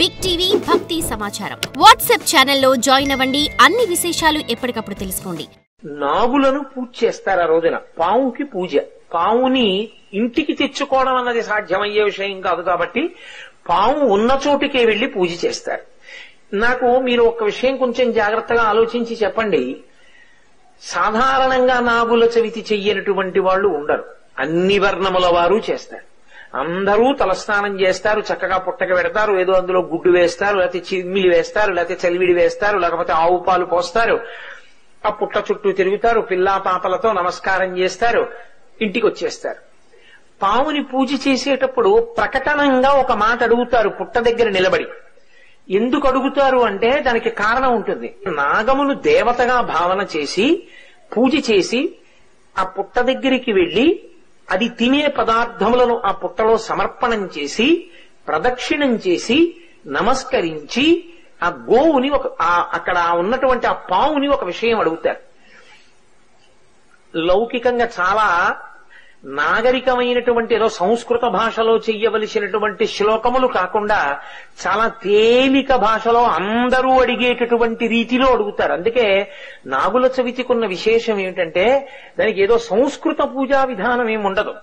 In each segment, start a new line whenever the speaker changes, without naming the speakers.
Big TV భక్తి సమాచారం WhatsApp ఛానల్లో జాయిన్ అవ్వండి. అన్ని విశేషాలు ఎప్పటికప్పుడు తెలుసుకోండి.
నాగులను పూజ చేస్తారు. ఆ రోజున పావుకి పూజ. పావుని ఇంటికి తెచ్చుకోవడం అన్నది సాధ్యమయ్యే విషయం కాదు కాబట్టి పావు ఉన్న చోటికే వెళ్లి పూజ చేస్తారు. నాకు మీరు ఒక విషయం కొంచెం జాగ్రత్తగా ఆలోచించి చెప్పండి. సాధారణంగా నాగుల చవితి చెయ్యనటువంటి వాళ్ళు ఉండరు. అన్ని వర్ణముల వారు చేస్తారు. అందరూ తలస్నానం చేస్తారు, చక్కగా పుట్టక పెడతారు, ఏదో అందులో గుడ్డు వేస్తారు, లేకపోతే చిమ్మిలి వేస్తారు, లేకపోతే చలివిడి వేస్తారు, లేకపోతే ఆవు పాలు పోస్తారు, ఆ పుట్ట చుట్టూ తిరుగుతారు, పిల్లా పాపలతో నమస్కారం చేస్తారు, ఇంటికి వచ్చేస్తారు. పావుని పూజ చేసేటప్పుడు ప్రకటనంగా ఒక మాట అడుగుతారు పుట్ట దగ్గర నిలబడి. ఎందుకు అడుగుతారు అంటే దానికి కారణం ఉంటుంది. నాగమును దేవతగా భావన చేసి పూజ చేసి ఆ పుట్ట దగ్గరికి వెళ్లి అది తినే పదార్థములను ఆ పుట్టలో సమర్పణం చేసి ప్రదక్షిణం చేసి నమస్కరించి ఆ గోవుని అక్కడ ఉన్నటువంటి ఆ పావుని ఒక విషయం అడుగుతారు. లౌకికంగా చాలా నాగరికమైనటువంటి ఏదో సంస్కృత భాషలో చెయ్యవలసినటువంటి శ్లోకములు కాకుండా చాలా తేలిక భాషలో అందరూ అడిగేటటువంటి రీతిలో అడుగుతారు. అందుకే నాగుల చవితికున్న విశేషం ఏమిటంటే దానికి ఏదో సంస్కృత పూజా విధానం ఏమి ఉండదు.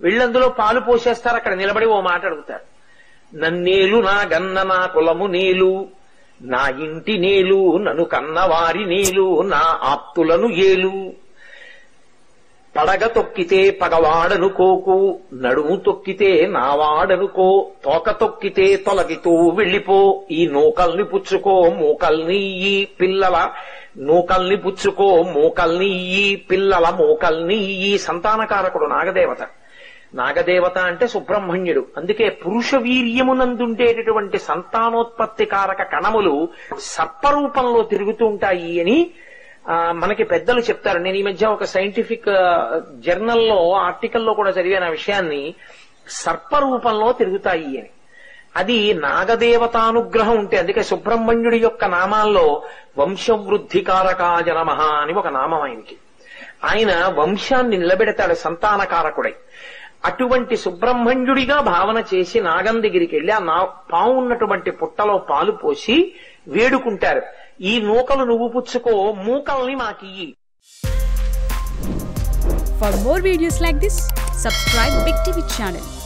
వీళ్ళందులో పాలు పోసేస్తారు, అక్కడ నిలబడి ఓ మాట అడుగుతారు. నన్నేలు నా గన్న నా కులము నేలు, నా ఇంటి నేలు, నన్ను కన్నవారి నేలు, నా ఆప్తులను ఏలు, పడగ తొక్కితే పగవాడనుకోకు, నడుము తొక్కితే నావాడనుకో, తోక తొక్కితే తొలగితూ వెళ్ళిపో, ఈ నూకల్ని పుచ్చుకో మూకల్ని ఈ పిల్లల నూకల్ని పుచ్చుకో మూకల్ని ఈ పిల్లల మూకల్ని ఈ. సంతానకారకుడు నాగదేవత. నాగదేవత అంటే సుబ్రహ్మణ్యుడు. అందుకే పురుష వీర్యమునందుండేటటువంటి సంతానోత్పత్తి కారక కణములు సర్పరూపంలో తిరుగుతూ ఉంటాయి అని మనకి పెద్దలు చెప్తారు. నేను ఈ మధ్య ఒక సైంటిఫిక్ జర్నల్లో ఆర్టికల్లో కూడా చదివాను ఆ విషయాన్ని. సర్పరూపంలో తిరుగుతాయి అని. అది నాగదేవతానుగ్రహం ఉంటే. అందుకే సుబ్రహ్మణ్యుడి యొక్క నామాల్లో వంశవృద్ధికారకాయ నమః అని ఒక నామం ఆయనకి. ఆయన వంశాన్ని నిలబెడతాడు సంతానకారకుడై. అటువంటి సుబ్రహ్మణ్యుడిగా భావన చేసి నాగం దగ్గరికి వెళ్లి ఆ పావు ఉన్నటువంటి పుట్టలో పాలు పోసి వేడుకుంటారు. ఈ నూకలు నువ్వు పుచ్చుకో, మూకల్ని మాకియ్యి.
For more videos like this, subscribe Big TV channel.